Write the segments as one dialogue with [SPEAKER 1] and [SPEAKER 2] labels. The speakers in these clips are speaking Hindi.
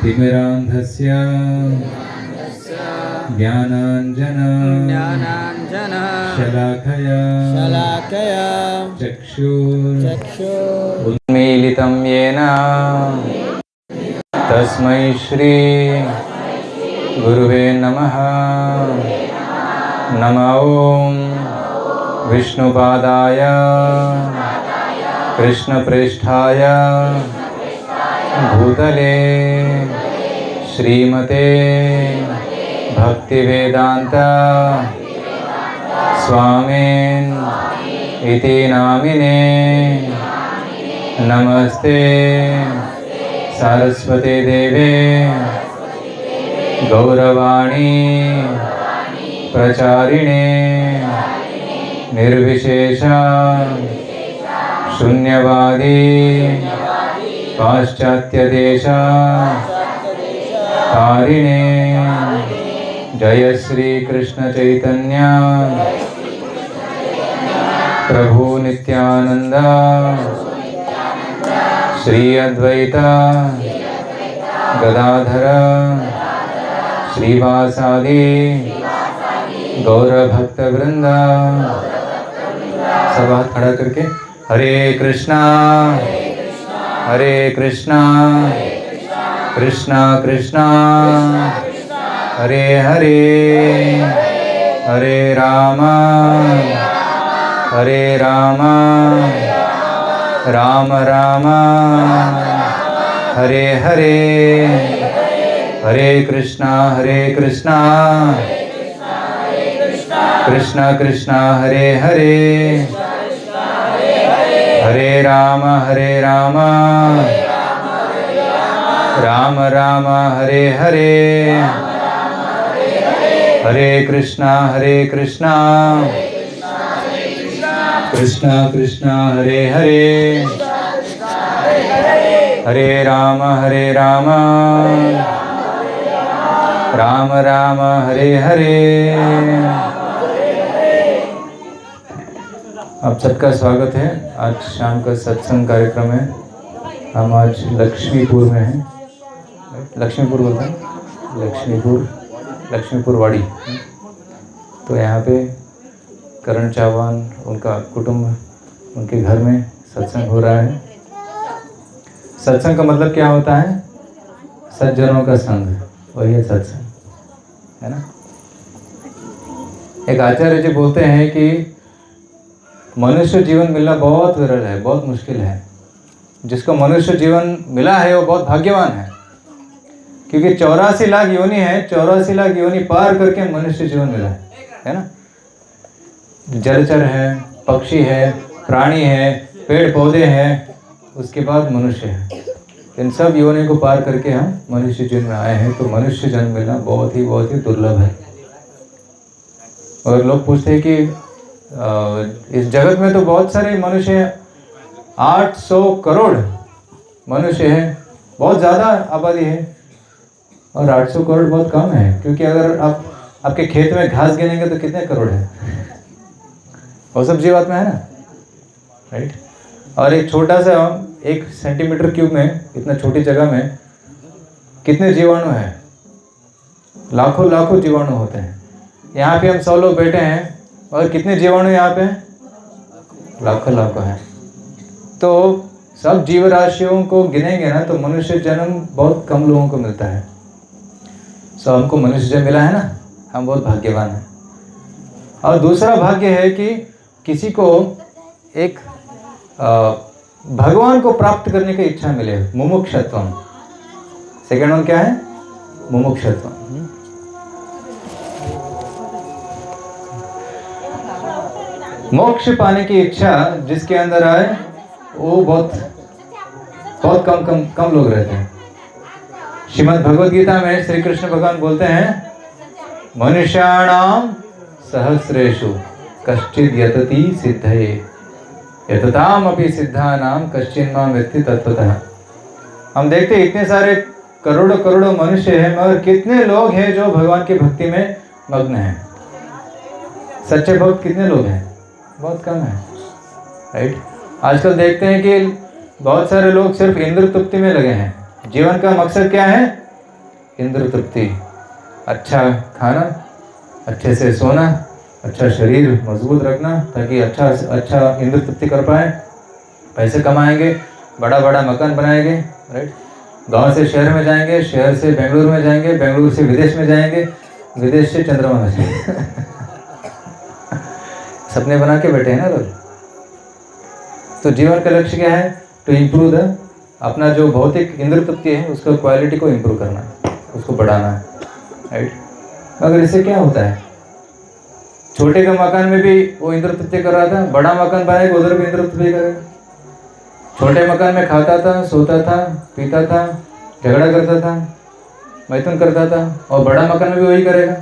[SPEAKER 1] तिमिरान्धस्य ज्ञानाञ्जन शलाकया चक्षुरुन्मीलितं येन तस्मै श्री गुरुवे नमः। नमो ॐ विष्णुपादाय कृष्णप्रेष्ठाय भूतले श्रीमते भक्तिवेदांत स्वामिन् इति नामिने नमस्ते सरस्वती देवे गौरवाणी प्रचारिणे निर्विशेष शून्यवादी पाश्चात्यदेश तारिणे जय श्री कृष्ण चैतन्य प्रभु नित्यानंद श्री अद्वैत गदाधर श्रीवासादि गौरभक्त वृंद। सब हाथ खड़ा करके हरे कृष्णा कृष्णा कृष्णा हरे हरे हरे राम राम राम हरे हरे हरे कृष्णा कृष्णा कृष्णा हरे हरे हरे राम राम राम हरे हरे हरे कृष्णा कृष्णा कृष्णा हरे हरे हरे राम राम राम हरे हरे। आप सबका स्वागत है। आज शाम का सत्संग कार्यक्रम है। हम आज लक्ष्मीपुर में हैं। लक्ष्मीपुर बोलते हैं, लक्ष्मीपुर वाड़ी। तो यहाँ पे करण चौहान उनका कुटुंब, उनके घर में सत्संग हो रहा है। सत्संग का मतलब क्या होता है? सज्जनों का संग, वही है सत्संग, है ना। एक आचार्य जी बोलते हैं कि मनुष्य जीवन मिलना बहुत विरल है, बहुत मुश्किल है। जिसको मनुष्य जीवन मिला है वो बहुत भाग्यवान है, क्योंकि 84 लाख योनि है, 84 लाख योनि पार करके मनुष्य जीवन मिला है ना। जलचर है, पक्षी है, प्राणी है, पेड़ पौधे हैं, उसके बाद मनुष्य है। इन सब योनि को पार करके हम मनुष्य जीवन में आए हैं। तो मनुष्य जन्म मिलना बहुत ही दुर्लभ है। और लोग पूछते हैं कि इस जगत में तो बहुत सारे मनुष्य हैं, 800 करोड़ मनुष्य हैं, बहुत ज़्यादा आबादी है। और 800 करोड़ बहुत कम है, क्योंकि अगर आप आपके खेत में घास गिनेंगे तो कितने करोड़ है? वो सब जीवात्मा है ना, राइट। और एक छोटा सा 1 सेंटीमीटर क्यूब में, इतना छोटी जगह में कितने जीवाणु हैं? लाखों जीवाणु होते हैं। यहाँ पे हम 100 लोग बैठे हैं और कितने जीवाणु यहाँ पे हैं? लाखों हैं। तो सब जीव राशियों को गिनेंगे ना तो मनुष्य जन्म बहुत कम लोगों को मिलता है। सो हमको मनुष्य जन्म मिला है ना, हम बहुत भाग्यवान हैं। और दूसरा भाग्य है कि किसी को एक भगवान को प्राप्त करने की इच्छा मिले, मुमुक्षत्वम। सेकेंड वन क्या है? मुमुक्षत्वम। मोक्ष पाने की इच्छा जिसके अंदर आए वो बहुत कम लोग रहते हैं। श्रीमद् भगवद गीता में श्री कृष्ण भगवान बोलते हैं, मनुष्याणाम सहस्रेषु कश्चिद यतति सिद्धये यतताम अपि सिद्धानाम कश्चिन मां व्यक्ति तत्वतः। हम देखते हैं इतने सारे करोड़ों मनुष्य हैं, मगर कितने लोग हैं जो भगवान की भक्ति में मग्न हैं? सच्चे भक्त कितने लोग हैं? बहुत कम है, राइट। आजकल देखते हैं कि बहुत सारे लोग सिर्फ इंद्र तृप्ति में लगे हैं। जीवन का मकसद क्या है? इंद्र तृप्ति, अच्छा खाना, अच्छे से सोना, अच्छा शरीर मजबूत रखना ताकि अच्छा इंद्र तृप्ति कर पाए, पैसे कमाएंगे, बड़ा बड़ा मकान बनाएंगे, राइट। गांव से शहर में जाएंगे, शहर से बेंगलुरु में जाएंगे, बेंगलुरु से विदेश में जाएंगे, विदेश से चंद्रमा में जाएंगे। सपने बना के बैठे हैं ना लोग। तो जीवन का लक्ष्य क्या है? टू इम्प्रूव द, अपना जो भौतिक इंद्र तृप्ति है उसका क्वालिटी को इम्प्रूव करना है, उसको बढ़ाना है, राइट। मगर इससे क्या होता है? छोटे के मकान में भी वो इंद्र तृप्ति कर रहा था, बड़ा मकान बनाएगा उधर भी इंद्र तृप्ति करेगा। छोटे मकान में खाता था, सोता था, पीता था, झगड़ा करता था, मैथुन करता था, और बड़ा मकान में भी वही करेगा,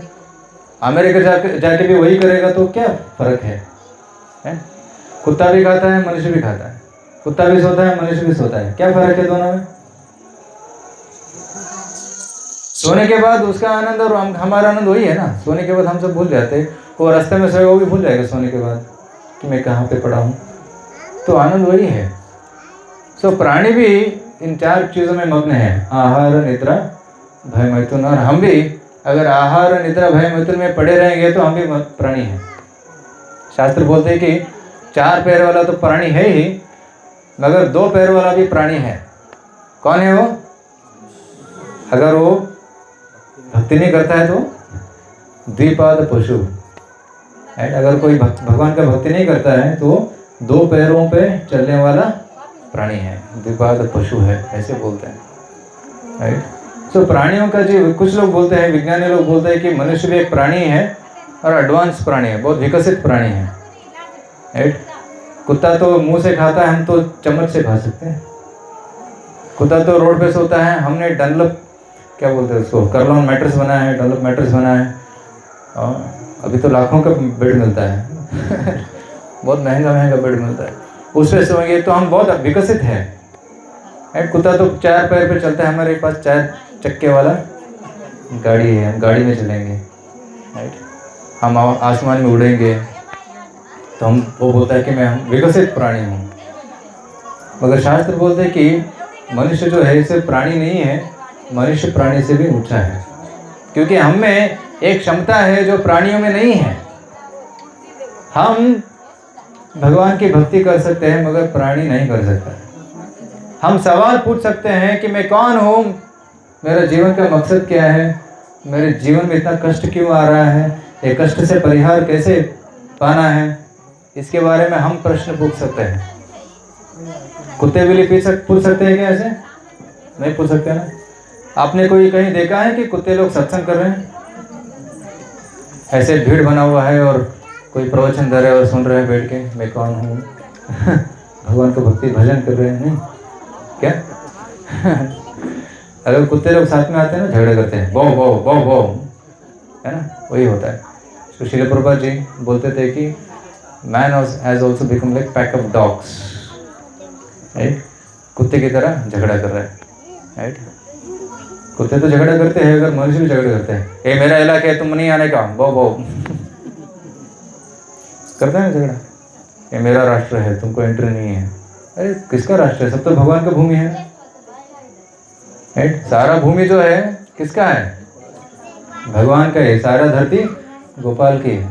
[SPEAKER 1] अमेरिका जाके भी वही करेगा, तो क्या फर्क है? कुत्ता भी खाता है, मनुष्य भी खाता है, कुत्ता भी सोता है, मनुष्य भी सोता है, क्या फर्क है दोनों में? सोने के बाद उसका आनंद और हमारा आनंद वही है ना। सोने के बाद हम सब भूल जाते हैं, वो रास्ते में सोएगा वो भी भूल जाएगा सोने के बाद कि मैं कहाँ पे पड़ा हूँ, तो आनंद वही है। सो प्राणी भी इन 4 चीज़ों में मग्न है, आहार, निद्रा, भय, मैथुन। और हम भी अगर आहार, निद्रा, भय, मैथुन में पड़े रहेंगे तो हम भी प्राणी हैं। शास्त्र बोलते हैं कि 4 पैर वाला तो प्राणी है ही, मगर 2 पैर वाला भी प्राणी है। कौन है वो? अगर वो भक्ति नहीं करता है तो द्विपाद पशु, अगर कोई भगवान का भक्ति नहीं करता है तो 2 पैरों पे चलने वाला प्राणी है, द्विपाद पशु है, ऐसे बोलते हैं, राइट। तो प्राणियों का जो कुछ लोग बोलते हैं, विज्ञानी लोग बोलते हैं कि मनुष्य भी एक प्राणी है और एडवांस प्राणी है, बहुत विकसित प्राणी है, राइट। कुत्ता तो मुंह से खाता है, हम तो चम्मच से खा सकते हैं। कुत्ता तो रोड पे सोता है, हमने डनलप, क्या बोलते हैं उसको, कर्लॉन मैट्रेस बनाया है, डनलप मैट्रेस बनाया है, और अभी तो लाखों का बेड मिलता है। बहुत महंगा बेड मिलता है, उस पर सोएंगे तो हम बहुत विकसित हैं, राइट। कुत्ता तो 4 पैर पे चलता है, हमारे पास 4 चक्के वाला गाड़ी है, हम गाड़ी में चलेंगे, राइट। हम आसमान में उड़ेंगे तो हम, वो बोलता है कि मैं विकसित प्राणी हूँ। मगर शास्त्र बोलते हैं कि मनुष्य जो है सिर्फ प्राणी नहीं है, मनुष्य प्राणी से भी ऊंचा है, क्योंकि हम में एक क्षमता है जो प्राणियों में नहीं है। हम भगवान की भक्ति कर सकते हैं मगर प्राणी नहीं कर सकता। हम सवाल पूछ सकते हैं कि मैं कौन हूँ, मेरा जीवन का मकसद क्या है, मेरे जीवन में इतना कष्ट क्यों आ रहा है, ये कष्ट से परिहार कैसे पाना है, इसके बारे में हम प्रश्न पूछ सकते हैं। कुत्ते बिल्ली पूछ सकते हैं क्या? ऐसे नहीं पूछ सकते ना। आपने कोई कहीं देखा है कि कुत्ते लोग सत्संग कर रहे हैं? ऐसे भीड़ बना हुआ है और कोई प्रवचन दे रहे हैं और सुन रहे हैं बैठ के, मैं कौन हूँ। भगवान को भक्ति भजन कर रहे हैं, नहीं क्या? अगर कुत्ते लोग साथ में आते हैं ना, झगड़े करते हैं, बो बो बो बो, है ना, वही होता है। तो श्रील प्रभुपाद जी बोलते थे कि man has also become like pack of dogs, right. कुत्ते की तरह झगड़ा कर रहा है, राइट। कुत्ते तो झगड़ा करते हैं, अगर मनुष्य भी झगड़ा करते हैं, ये मेरा इलाका है, तुम नहीं आने का, बो बो करते हैं झगड़ा, ये मेरा राष्ट्र है, तुमको एंट्री नहीं है। अरे किसका राष्ट्र है? सब तो भगवान का भूमि है, राइट। सारा भूमि जो है किसका है? भगवान का है। सारा धरती गोपाल की है,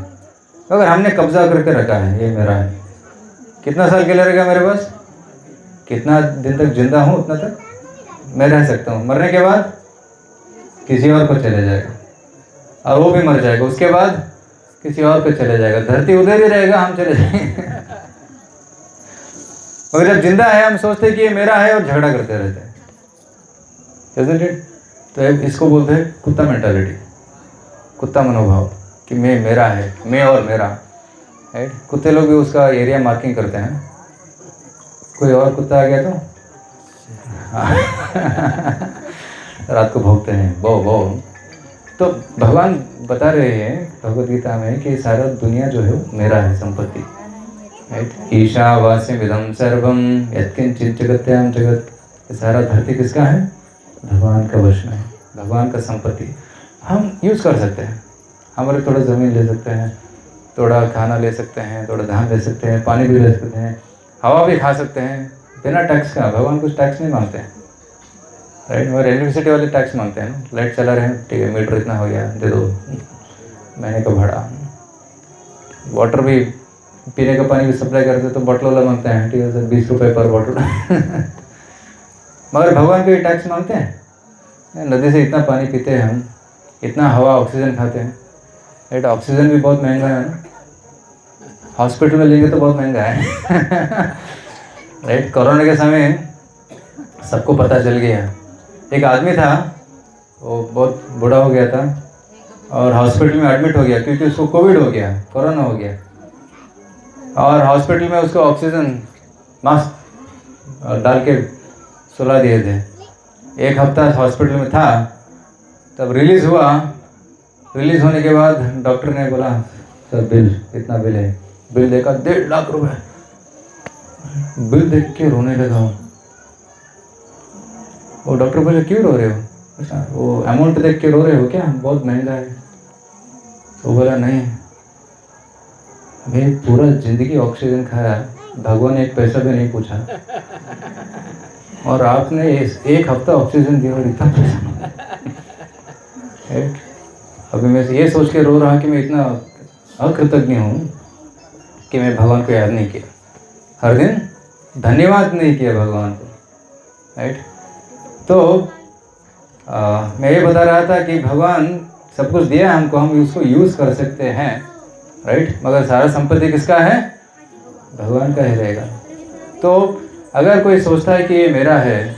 [SPEAKER 1] अगर हमने कब्जा करके रखा है, ये मेरा है। कितना साल के लिए रहेगा मेरे पास? कितना दिन तक जिंदा हूँ उतना तक मैं रह सकता हूँ। मरने के बाद किसी और को चले जाएगा, और वो भी मर जाएगा, उसके बाद किसी और को चले जाएगा, धरती उधर ही रहेगा, हम चले जाएंगे। मगर जब जिंदा है हम सोचते हैं कि ये मेरा है और झगड़ा करते रहते हैं, isn't it? तो इसको बोलते हैं कुत्ता मेंटालिटी, कुत्ता मनोभाव कि मैं, मेरा है, मैं और मेरा, राइट। कुत्ते लोग भी उसका एरिया मार्किंग करते हैं। कोई और कुत्ता आ गया तो रात को भौंकते हैं, बो बो। तो भगवान बता रहे हैं भगवद गीता में कि सारा दुनिया जो है मेरा है, संपत्ति, राइट। ईशावास्यमिदं सर्वं यत्किंचित् जगत्यां जगत्, सारा धरती किसका है? भगवान का वश में है, भगवान का संपत्ति। हम यूज़ कर सकते हैं, हमारे थोड़ा ज़मीन ले सकते हैं, थोड़ा खाना ले सकते हैं, थोड़ा धान ले सकते हैं, पानी भी ले सकते हैं, हवा भी खा सकते हैं बिना टैक्स का। भगवान कुछ टैक्स नहीं मांगते हैं, राइट। मगर इलेक्ट्रिसिटी वाले टैक्स मांगते हैं ना, लाइट चला रहे हैं, ठीक है मीटर इतना हो गया दे दो, महीने का भाड़ा। वाटर भी, पीने का पानी भी सप्लाई करते तो बॉटल वाला मांगते हैं, ठीक है सर 20 रुपये पर बॉटल। मगर भगवान के टैक्स मांगते हैं। नदी से इतना पानी पीते हैं हम, इतना हवा ऑक्सीजन खाते हैं, राइट। ऑक्सीजन भी बहुत महंगा है ना, हॉस्पिटल में लेंगे तो बहुत महंगा है। राइट। कोरोना के समय सबको पता चल गया, एक आदमी था वो बहुत बूढ़ा हो गया था और हॉस्पिटल में एडमिट हो गया क्योंकि उसको कोविड हो गया, कोरोना हो गया। और हॉस्पिटल में उसको ऑक्सीजन मास्क डाल के सुला दिए थे। एक हफ्ता हॉस्पिटल में था, तब रिलीज़ हुआ। रिलीज़ होने के बाद डॉक्टर ने बोला सर बिल इतना बिल है। बिल देखा 1.5 लाख रुपए। बिल देख के रोने लगा वो डॉक्टर बोले क्यों रो रहे हो? अच्छा वो अमाउंट देख के रो रहे हो क्या, बहुत महंगा है? तो बोला नहीं, मैं पूरा जिंदगी ऑक्सीजन खाया, भगवान एक पैसा भी नहीं पूछा, और आपने एक हफ्ता ऑक्सीजन दिया और इतना पैसा। अभी मैं ये सोच के रो रहा कि मैं इतना अकृतज्ञ हूँ कि मैं भगवान को याद नहीं किया, हर दिन धन्यवाद नहीं किया भगवान को, राइट। तो मैं ये बता रहा था कि भगवान सब कुछ दिया हमको, हम उसको यूज़ कर सकते हैं, राइट। मगर सारा संपत्ति किसका है? भगवान का ही रहेगा। तो अगर कोई सोचता है कि ये मेरा है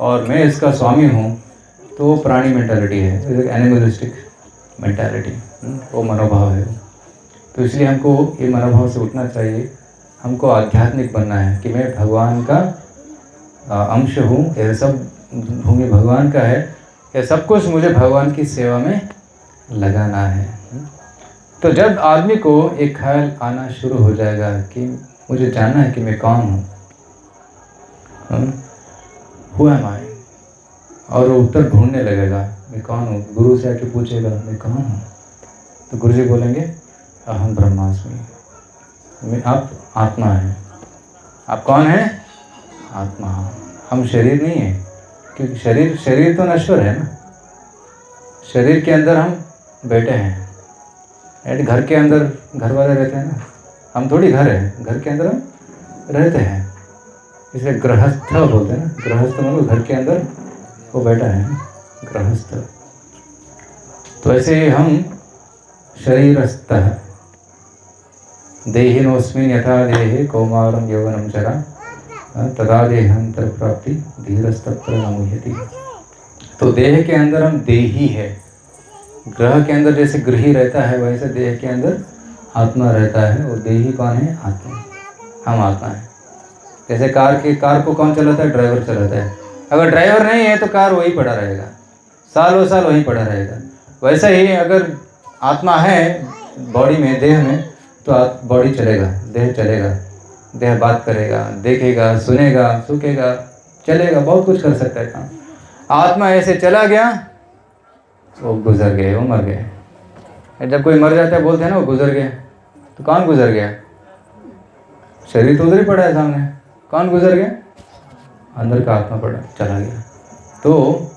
[SPEAKER 1] और मैं इसका स्वामी हूँ, तो वो प्राणी मेंटालिटी है, एनिमलिस्टिक मेंटालिटी, वो मनोभाव है। तो इसलिए हमको ये मनोभाव से उठना चाहिए। हमको आध्यात्मिक बनना है कि मैं भगवान का अंश हूँ, ये सब भूमि भगवान का है, ये सब कुछ मुझे भगवान की सेवा में लगाना है। तो जब आदमी को एक ख्याल आना शुरू हो जाएगा कि मुझे जानना है कि मैं कौन हूँ, हु एम आई, और वो उत्तर ढूंढने लगेगा मैं कौन हूँ। गुरु से आके पूछेगा मैं कौन हूँ, तो गुरु जी बोलेंगे अहम ब्रह्मास्मि, मैं आप आत्मा है। आप कौन है? आत्मा। हम शरीर नहीं है, क्योंकि शरीर तो नश्वर है ना। शरीर के अंदर हम बैठे हैं, घर के अंदर घर वाले रहते हैं ना, हम थोड़ी घर है, घर के अंदर हम रहते हैं, इसे गृहस्थ बोलते हैं ना। गृहस्थ मतलब घर के अंदर वो बैठा है, गृहस्थ। तो ऐसे हम शरीरस्थः देहिनोऽस्मिन् यथा देहे कौमारं यौवनं जरा तदा देहांतर प्राप्ति धीरस्तत्र न मुह्यति। तो देह के अंदर हम देही है, ग्रह के अंदर जैसे गृही रहता है वैसे देह के अंदर आत्मा रहता है। और देही कौन है? आत्मा। हम आत्मा है। जैसे कार को कौन चलाता है? ड्राइवर चलाता है। अगर ड्राइवर नहीं है तो कार वहीं पड़ा रहेगा, सालों साल वहीं पड़ा रहेगा। वैसे ही अगर आत्मा है बॉडी में, देह में, तो बॉडी चलेगा, देह चलेगा, देह बात करेगा, देखेगा, सुनेगा, सूखेगा, चलेगा, बहुत कुछ कर सकता है काम। आत्मा ऐसे चला गया, वो गुजर गए, वो मर गए। जब कोई मर जाता है बोलते हैं ना वो गुजर गया, तो कौन गुजर गया? शरीर तो उधर ही पड़ा है सामने, कौन गुजर गया? अंदर का आत्मा पड़ा, चला गया। तो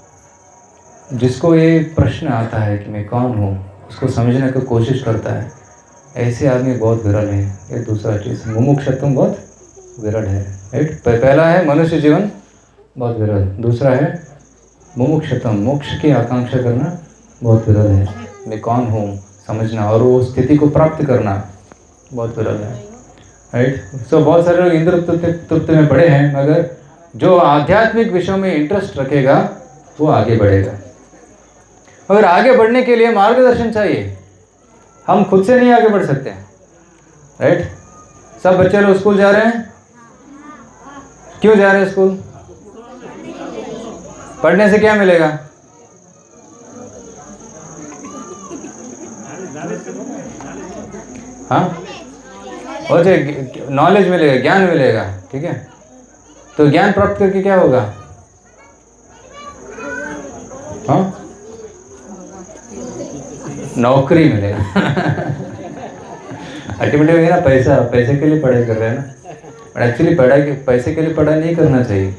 [SPEAKER 1] जिसको ये प्रश्न आता है कि मैं कौन हूँ, उसको समझने की कोशिश करता है, ऐसे आदमी बहुत विरल है। ये दूसरा चीज़, मुमुक्षुत्व बहुत विरल है, राइट। पहला है मनुष्य जीवन बहुत विरल, दूसरा है मुमुक्षुत्व, मोक्ष की आकांक्षा करना बहुत विरल है। मैं कौन हूँ समझना और वो स्थिति को प्राप्त करना बहुत विरल है, राइट। सो बहुत सारे लोग इंद्र तृप्ति में पड़े हैं, मगर जो आध्यात्मिक विषयों में इंटरेस्ट रखेगा वो आगे बढ़ेगा। मगर आगे बढ़ने के लिए मार्गदर्शन चाहिए, हम खुद से नहीं आगे बढ़ सकते, राइट। सब बच्चे लोग स्कूल जा रहे हैं, क्यों जा रहे हैं स्कूल? पढ़ने से क्या मिलेगा? हाँ, और नॉलेज मिलेगा, ज्ञान मिलेगा, ठीक है। तो ज्ञान प्राप्त करके क्या होगा? हाँ, नौकरी मिलेगा। अल्टीमेटली ना पैसे के लिए पढ़ाई कर रहे हैं ना, बट एक्चुअली पढ़ाई पैसे के लिए पढ़ाई नहीं करना चाहिए।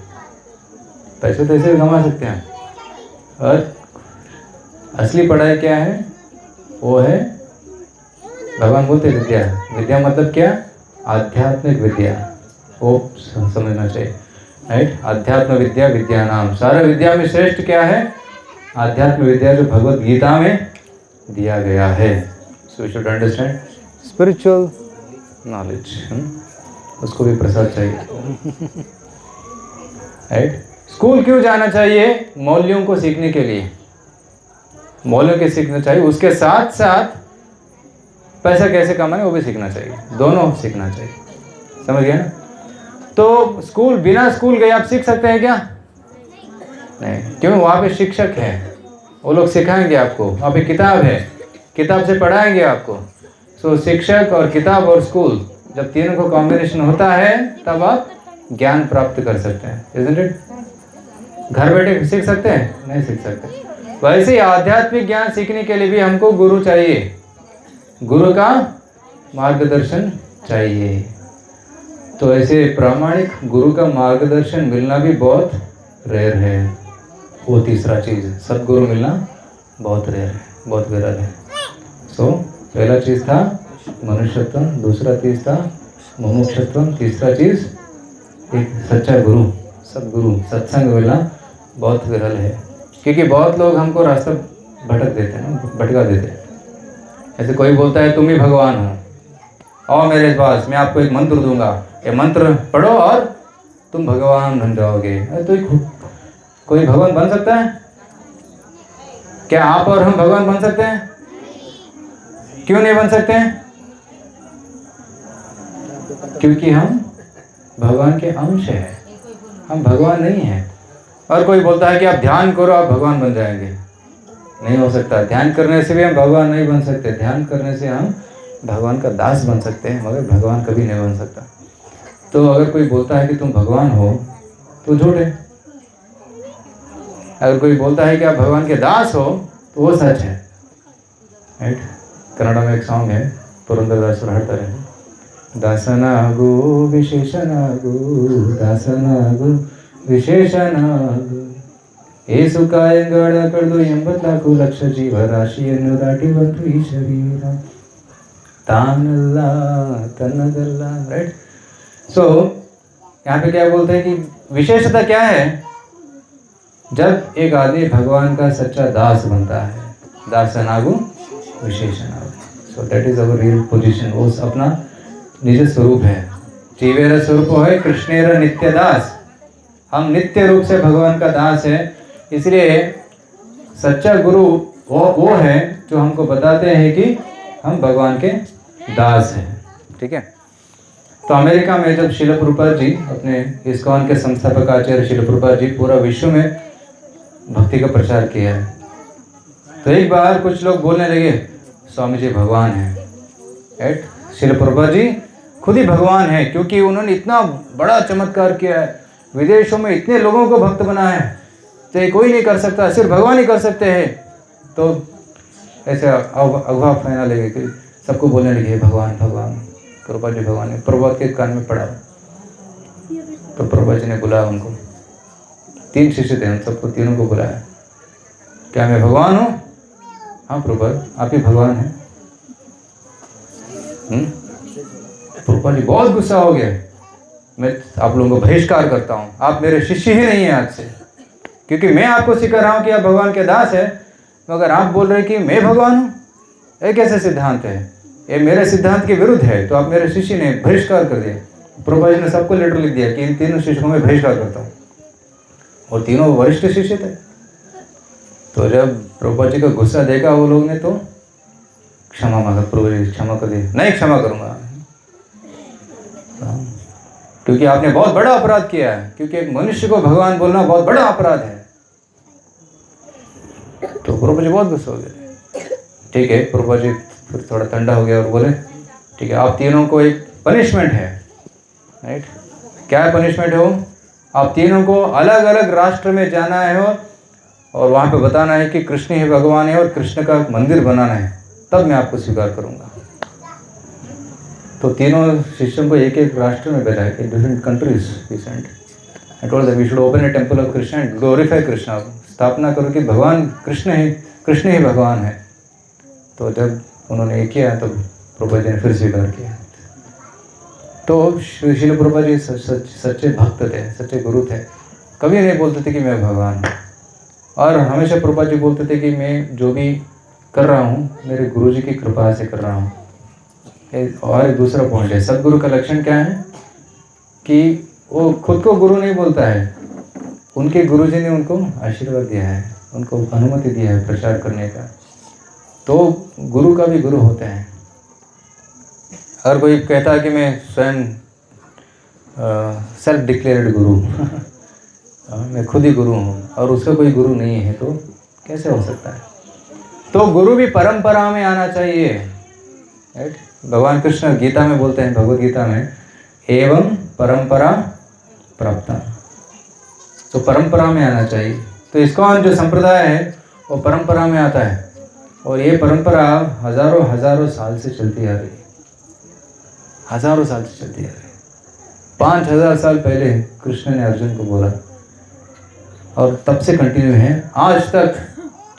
[SPEAKER 1] पैसे तो ऐसे भी कमा सकते हैं। और असली पढ़ाई क्या है? वो है, भगवान बोलते विद्या। विद्या मतलब क्या? आध्यात्मिक विद्या। वो समझना चाहिए, राइट। अध्यात्म विद्या विद्या नाम। सारा विद्या में श्रेष्ठ क्या है? आध्यात्म विद्या, जो भगवत गीता में दिया गया है। So we should understand spiritual knowledge. उसको भी प्रसाद चाहिए, राइट। स्कूल क्यों जाना चाहिए? मौल्यों को सीखने के लिए, मौल्यों के सीखना चाहिए। उसके साथ साथ पैसा कैसे कमाना वो भी सीखना चाहिए, दोनों सीखना चाहिए। समझ गए ना? तो स्कूल, बिना स्कूल गए आप सीख सकते हैं क्या? नहीं। क्यों? वहाँ पे शिक्षक हैं, वो लोग सिखाएंगे आपको। वहाँ पे किताब है, किताब से पढ़ाएंगे आपको। सो शिक्षक और किताब और स्कूल, जब तीनों को कॉम्बिनेशन होता है तब आप ज्ञान प्राप्त कर सकते हैं, इज़न्ट इट? घर बैठे सीख सकते हैं? नहीं सीख सकते। वैसे ही आध्यात्मिक ज्ञान सीखने के लिए भी हमको गुरु चाहिए, गुरु का मार्गदर्शन चाहिए। तो ऐसे प्रामाणिक गुरु का मार्गदर्शन मिलना भी बहुत रेयर है। वो तीसरा चीज़ है, सदगुरु मिलना बहुत रेयर है, बहुत विरल है। सो पहला चीज़ था मनुष्यत्व, दूसरा चीज़ था मुमुक्षत्व, तीसरा चीज़ एक सच्चा गुरु, सदगुरु, सत्संग मिलना बहुत विरल है। क्योंकि बहुत लोग हमको रास्ता भटक देते हैं ना, भटका देते हैं। ऐसे कोई बोलता है तुम ही भगवान हो, आओ मेरे पास, मैं आपको एक मंत्र दूंगा, ये मंत्र पढ़ो और तुम भगवान बन जाओगे। तो कोई भगवान बन सकता है क्या? आप और हम भगवान बन सकते हैं? क्यों नहीं बन सकते हैं? क्योंकि हम भगवान के अंश हैं, हम भगवान नहीं हैं। और कोई बोलता है कि आप ध्यान करो आप भगवान बन जाएंगे, नहीं हो सकता। ध्यान करने से भी हम भगवान नहीं बन सकते। ध्यान करने से हम भगवान का दास बन सकते हैं, मगर भगवान कभी नहीं बन सकता। तो अगर कोई बोलता है कि तुम भगवान हो तो झूठ है। अगर कोई बोलता है कि आप भगवान के दास हो तो वो सच है, राइट। कन्नड़ में एक सॉन्ग है, पुरंदरदासರು ಹಾಡ್ತಾರೆ, ದಾಸನಾಗು ವಿಶೇಷನಾಗು, ದಾಸನಾಗು ವಿಶೇಷನಾಗು, ಏಸು ಕಾಯಂಗಳ ಕಳೆದು 80 ಲಕ್ಷ ಜೀವರಾಶಿಯನ್ನು ದಾಟಿ ಬಂತು ಈ ಶರೀರ, तानल्ला तन्नदल्ला, राइट। सो यहाँ पे क्या बोलते हैं कि विशेषता क्या है? जब एक आदमी भगवान का सच्चा दास बनता है, दासनागु विशेषनागु, so that is our real position. वो अपना निज स्वरूप है। जीवेर स्वरूप है कृष्णेर नित्य दास। हम नित्य रूप से भगवान का दास है। इसलिए सच्चा गुरु वो है जो हमको बताते हैं कि हम भगवान के दास हैं, ठीक है। तो अमेरिका में जब श्रील प्रभुपाद जी, अपने इस्कॉन के संस्थापक आचार्य श्रील प्रभुपाद जी पूरा विश्व में भक्ति का प्रचार किया है। तो एक बार कुछ लोग बोलने लगे स्वामी जी भगवान हैं, राइट। श्रील प्रभुपाद जी खुद ही भगवान हैं, क्योंकि उन्होंने इतना बड़ा चमत्कार किया है, विदेशों में इतने लोगों को भक्त बनाया है, तो ये कोई नहीं कर सकता, सिर्फ भगवान ही कर सकते हैं। तो ऐसे अगवा फैला लगे कि सबको बोलने लगे भगवान भगवान, प्रभुपाद जी भगवान है। प्रभुपाद के कान में पड़ा तो प्रभुपाद जी ने बुलाया उनको। 3 शिष्य थे, उन सबको तीनों को बुलाया, क्या मैं भगवान हूँ? हाँ प्रभुपाद आप ही भगवान हैं। प्रभुपाद जी बहुत गुस्सा हो गया, मैं आप लोगों को बहिष्कार करता हूँ, आप मेरे शिष्य ही नहीं हैं आज से, क्योंकि मैं आपको सिखा रहा हूँ कि आप भगवान के दास है, मगर आप बोल रहे कि मैं भगवान हूँ। ये कैसे सिद्धांत है? ये मेरे सिद्धांत के विरुद्ध है। तो आप मेरे शिष्य ने बहिष्कार कर दिया। प्रभुपाद जी ने सबको लेटर लिख दिया कि इन तीनों शिष्यों को मैं बहिष्कार करता हूँ, और तीनों वरिष्ठ शिष्य थे। तो जब प्रभुपाद जी का गुस्सा देखा वो लोग ने, तो क्षमा मांगा, प्रभु जी क्षमा कर दिया। नहीं क्षमा करूँगा, क्योंकि आपने बहुत बड़ा अपराध किया है, क्योंकि एक मनुष्य को भगवान बोलना बहुत बड़ा अपराध है। तो प्रभुपाद जी बहुत गुस्सा हो गए। ठीक है, प्रभुपाद जी फिर थोड़ा ठंडा हो गया और बोले ठीक है आप तीनों को एक पनिशमेंट है, राइट। क्या है पनिशमेंट है वो? आप तीनों को अलग अलग राष्ट्र में जाना है और वहाँ पे बताना है कि कृष्ण ही भगवान है और कृष्ण का मंदिर बनाना है, तब मैं आपको स्वीकार करूँगा। तो तीनों शिष्यों को एक एक राष्ट्र में भेजा है, different countries recent, I told that we should open a temple of Krishna and glorify Krishna. स्थापना करो कि भगवान कृष्ण ही भगवान है। तो जब उन्होंने ये किया तो प्रभुपाद जी ने फिर स्वीकार किया। तो श्रील प्रभुपाद जी सच्चे भक्त थे, सच्चे गुरु थे। कभी नहीं बोलते थे कि मैं भगवान हूँ, और हमेशा प्रभुपाद जी बोलते थे कि मैं जो भी कर रहा हूँ मेरे गुरु जी की कृपा से कर रहा हूँ। और एक दूसरा पॉइंट है, सदगुरु का लक्षण क्या है कि वो खुद को गुरु नहीं बोलता है, उनके गुरुजी ने उनको आशीर्वाद दिया है, उनको अनुमति दिया है प्रचार करने का। तो गुरु का भी गुरु होते हैं। अगर कोई कहता है कि मैं स्वयं सेल्फ डिक्लेयर्ड गुरु मैं खुद ही गुरु हूँ और उसका कोई गुरु नहीं है, तो कैसे हो सकता है? तो गुरु भी परंपरा में आना चाहिए, राइट? भगवान कृष्ण गीता में बोलते हैं, भगवद गीता में, एवं परंपरा प्राप्ता। तो परंपरा में आना चाहिए। तो इस्कॉन जो संप्रदाय है वो परंपरा में आता है, और ये परंपरा हजारों साल से चलती आ रही है, हजारों साल से चलती आ रही है। 5000 साल पहले कृष्ण ने अर्जुन को बोला और तब से कंटिन्यू है, आज तक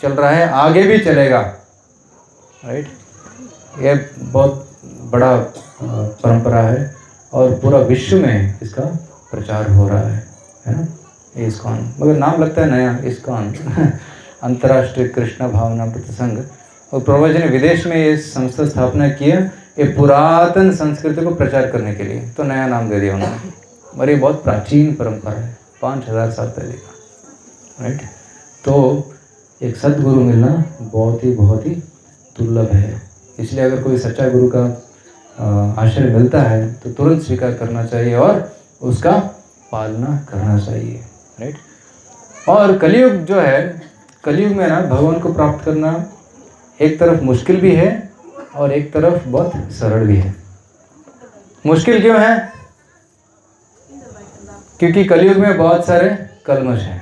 [SPEAKER 1] चल रहा है, आगे भी चलेगा, राइट? ये बहुत बड़ा परंपरा है और पूरा विश्व में इसका प्रचार हो रहा है ना? इस्कॉन, मगर नाम लगता है नया, इस्कॉन अंतर्राष्ट्रीय कृष्ण भावना प्रसंग। और प्रभुपाद जी ने विदेश में ये संस्था स्थापना किया ये पुरातन संस्कृति को प्रचार करने के लिए, तो नया नाम दे दिया उन्होंने। और ये बहुत प्राचीन परंपरा है, 5000 साल पहले का, राइट? तो एक सदगुरु मिलना बहुत ही दुर्लभ है। इसलिए अगर कोई सच्चा गुरु का आश्रय मिलता है तो तुरंत स्वीकार करना चाहिए और उसका पालना करना चाहिए, राइट? और कलयुग जो है, कलयुग में ना भगवान को प्राप्त करना एक तरफ मुश्किल भी है और एक तरफ बहुत सरल भी है। मुश्किल क्यों है? क्योंकि कलयुग में बहुत सारे कल्मश हैं,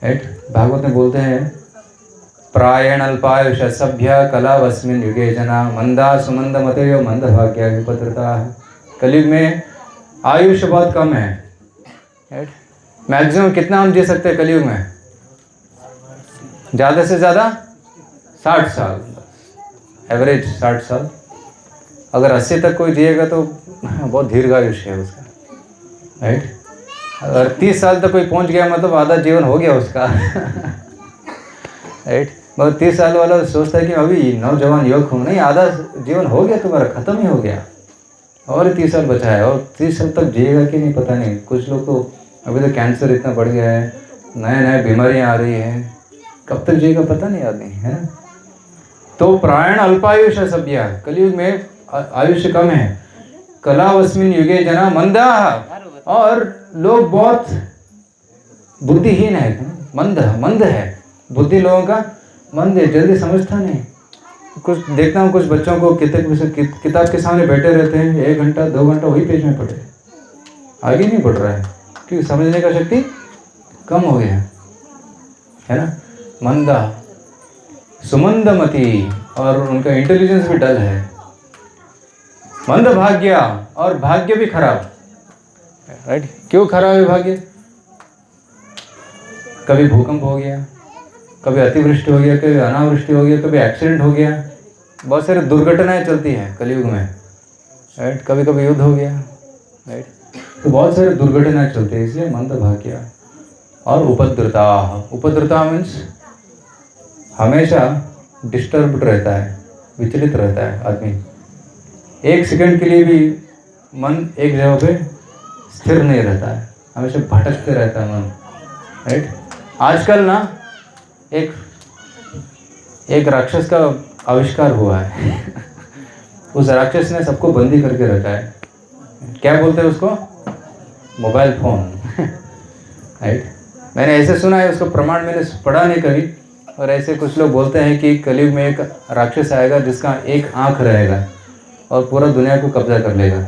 [SPEAKER 1] राइट? भागवत में बोलते हैं, प्रायण अल्पायुष सभ्य कलावस्मिन युगे जना मंदा सुमंद मतयो मंद भाग्य विपत्रता। कलयुग में आयुष बहुत कम है, राइट? मैक्सिमम कितना हम जी सकते हैं कलयुग में? ज़्यादा से ज़्यादा 60 साल, एवरेज 60 साल। अगर 80 तक कोई जिएगा तो बहुत दीर्घायुष्य है उसका, राइट? अगर 30 साल तक कोई पहुंच गया मतलब आधा जीवन हो गया उसका राइट? मगर 30 साल वाला सोचता है कि अभी नौजवान युवक हूँ, नहीं, आधा जीवन हो गया तुम्हारा, ख़त्म ही हो गया, और 30 साल बचा है, और 30 साल तक जिएगा कि नहीं पता नहीं। कुछ लोग तो अभी तो कैंसर इतना बढ़ गया है, नए बीमारियाँ आ रही हैं, कब तक जिएगा पता नहीं आदमी, है ना? तो प्रायण अल्पायुष सभ्य, कलयुग में आयुष्य कम है। कलावस्मिन युगे जना मंदा, और लोग बहुत बुद्धिहीन है, मंद है, बुद्धि लोगों का मंद है, जल्दी समझता नहीं। कुछ देखता हूँ, कुछ बच्चों को किताब के सामने बैठे रहते हैं, 1 घंटा 2 घंटा वही पेज में पढ़े, आगे नहीं बढ़ रहा है, क्योंकि समझने का शक्ति कम हो गया है ना? मंदा सुमंदमती, और उनका इंटेलिजेंस भी डल है। मंद भाग्य, और भाग्य भी खराब, राइट? क्यों खराब है भाग्य? कभी भूकंप हो गया, कभी अतिवृष्टि हो गया, कभी अनावृष्टि हो गया, कभी एक्सीडेंट हो गया, बहुत सारी दुर्घटनाएं चलती हैं कलयुग में, राइट? कभी कभी युद्ध हो गया, राइट? तो बहुत सारी दुर्घटनाएं चलती है, इसलिए मंद भाग्य। और उपद्रता मीन्स हमेशा डिस्टर्ब्ड रहता है, विचलित रहता है आदमी, 1 सेकंड के लिए भी मन एक जगह पे स्थिर नहीं रहता है, हमेशा भटकते रहता है मन, राइट? आजकल ना एक राक्षस का आविष्कार हुआ है उस राक्षस ने सबको बंदी करके रखा है। क्या बोलते हैं उसको? Mobile phone right? मैंने ऐसे सुना है, उसको प्रमाण मैंने पढ़ा नहीं कभी, और ऐसे कुछ लोग बोलते हैं कि कलयुग में एक राक्षस आएगा जिसका एक आँख रहेगा और पूरा दुनिया को कब्जा कर लेगा।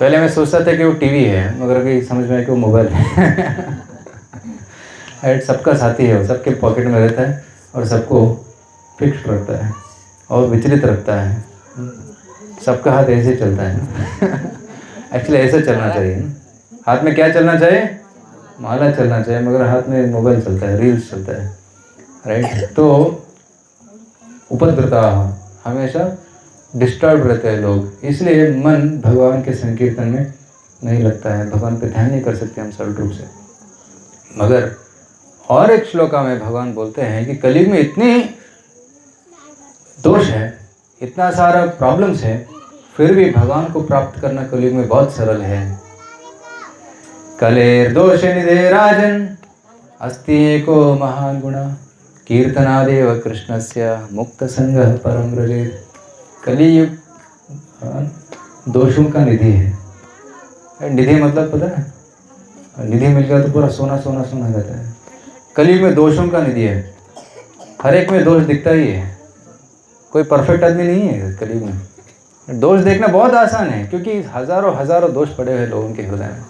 [SPEAKER 1] पहले मैं सोचता था कि वो टीवी है, मगर अभी समझ में आया कि वो मोबाइल है राइट? सबका साथी है, वो सबके पॉकेट में रहता है और सबको फिक्स रखता है और विचलित रखता है, सबका हाथ ऐसे चलता है एक्चुअली ऐसे चलना चाहिए, हाथ में क्या चलना चाहिए? माला चलना चाहिए, मगर हाथ में मोबाइल चलता है, रील्स चलता है, राइट? तो उपद्रता, हमेशा डिस्टर्ब रहते हैं लोग, इसलिए मन भगवान के संकीर्तन में नहीं लगता है, भगवान पे ध्यान नहीं कर सकते हम सरल रूप से। मगर और एक श्लोका में भगवान बोलते हैं कि कलयुग में इतनी दोष है, इतना सारा प्रॉब्लम्स है, फिर भी भगवान को प्राप्त करना कलयुग में बहुत सरल है। कलेर दोष निधे राजन अस्ति एको महान गुणा कीर्तनादेव कृष्णस्य मुक्त संगः परम व्रजेत। कलियुग दोषों का निधि है। निधि मतलब पता है? निधि मिल गया तो पूरा सोना सोना सोना रहता है। कलयुग में दोषों का निधि है, हर एक में दोष दिखता ही है, कोई परफेक्ट आदमी नहीं है कलयुग में। दोष देखना बहुत आसान है, क्योंकि हजारों हजारों दोष पड़े हुए लोगों के हृदय में,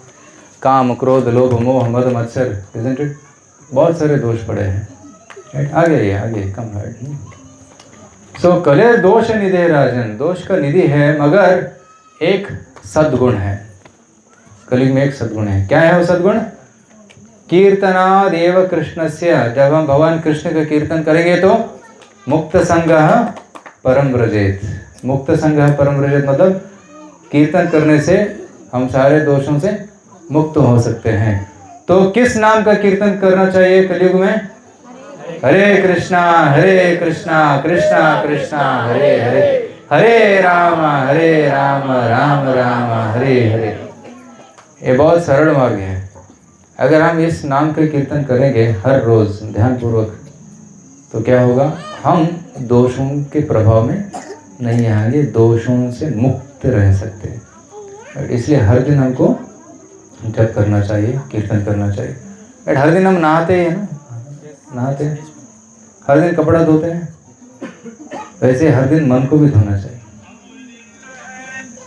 [SPEAKER 1] काम क्रोध लोभ मोह मद मत्सर, इजंट इट, बहुत सारे दोष पड़े हैं। आगे कम है। सो कलेर दोष निधे राजन, दोष का निधि है, मगर एक सद्गुण है कलयुग में, एक सद्गुण है। क्या है वो सद्गुण? कीर्तनादेव कृष्णस्य, जब हम भगवान कृष्ण का कीर्तन करेंगे तो मुक्त संगः परम व्रजेत। मुक्त संगः परम व्रजेत मतलब कीर्तन करने से हम सारे दोषों से मुक्त हो सकते हैं। तो किस नाम का कीर्तन करना चाहिए कलयुग में? हरे कृष्णा कृष्णा कृष्णा हरे हरे, हरे राम राम राम हरे हरे। ये बहुत सरल मार्ग है। अगर हम इस नाम का कीर्तन करेंगे हर रोज ध्यानपूर्वक, तो क्या होगा? हम दोषों के प्रभाव में नहीं आएंगे, दोषों से मुक्त रह सकते हैं। इसलिए हर दिन हमको जप करना चाहिए, कीर्तन करना चाहिए। बट हर दिन हम नहाते ही है ना, नहाते हैं, हर दिन कपड़ा धोते हैं, वैसे हर दिन मन को भी धोना चाहिए,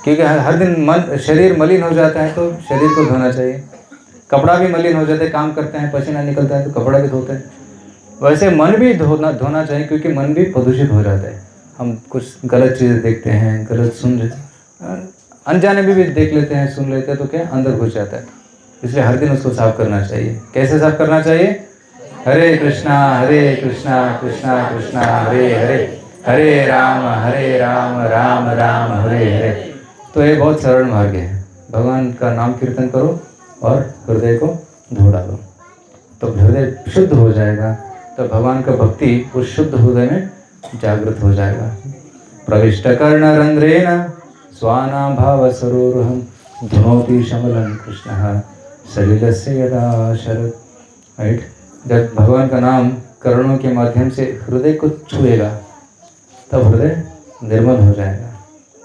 [SPEAKER 1] क्योंकि हर दिन मन शरीर मलिन हो जाता है तो शरीर को धोना चाहिए। कपड़ा भी मलिन हो जाता है, काम करते हैं पसीना निकलता है तो कपड़ा भी धोते हैं, वैसे मन भी धोना चाहिए, क्योंकि मन भी प्रदूषित हो जाता है। हम कुछ गलत चीज़ें देखते हैं, गलत सुन अनजाने भी देख लेते हैं, सुन लेते हैं, तो क्या अंदर घुस जाता है। इसलिए हर दिन उसको साफ करना चाहिए। कैसे साफ करना चाहिए? हरे कृष्णा कृष्णा कृष्णा हरे हरे, हरे राम राम राम हरे हरे। तो ये बहुत सरल मार्ग है। भगवान का नाम कीर्तन करो और हृदय को धो डालो, तो हृदय शुद्ध हो जाएगा, तो भगवान का भक्ति उस शुद्ध हृदय में जागृत हो जाएगा। प्रविष्ट कर्ण रंध्रेण स्वानां भाव सरोरुहं धुनोति शमलं कृष्णः सलिलस्य यदा शरद। राइट, जब भगवान का नाम कर्णों के माध्यम से हृदय को छुएगा तब हृदय निर्मल हो जाएगा,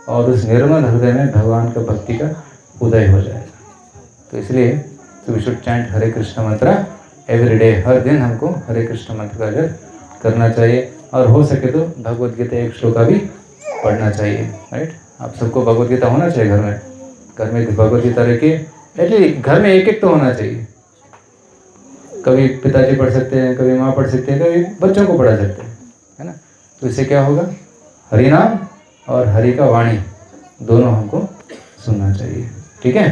[SPEAKER 1] और उस निर्मल हृदय में भगवान का भक्ति का उदय हो जाएगा। तो इसलिए वी शुड चैंट हरे कृष्ण मंत्र एवरी डे। हर दिन हमको हरे कृष्ण मंत्र का जप करना चाहिए, और हो सके तो भगवद गीता एक श्लोका भी पढ़ना चाहिए। राइट, आप सबको भगवद गीता होना चाहिए घर में। घर में भगवद गीता रखिए, एटलीस्ट घर में एक एक तो होना चाहिए। कभी पिताजी पढ़ सकते हैं, कभी माँ पढ़ सकते हैं, कभी बच्चों को पढ़ा सकते हैं, है ना। तो इससे क्या होगा? हरि नाम और हरि का वाणी दोनों हमको सुनना चाहिए। ठीक है,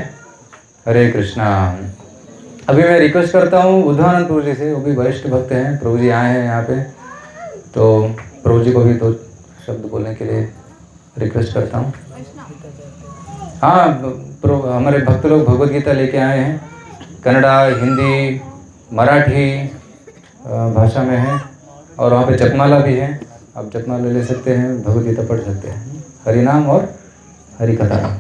[SPEAKER 1] हरे कृष्णा। अभी मैं रिक्वेस्ट करता हूँ उद्धानंद प्रभु जी से, वो भी वरिष्ठ भक्त हैं, प्रभु जी आए हैं यहाँ पे, तो प्रभु जी को भी दो शब्द बोलने के लिए रिक्वेस्ट करता हूँ। हाँ, हमारे भक्त लोग भगवद गीता लेके आए हैं, कन्नड़ा, हिंदी, मराठी भाषा में है, और वहाँ पे जपमाला भी है। आप जपमाला ले सकते हैं, भगवद गीता पढ़ सकते हैं, हरि नाम और हरि कथा।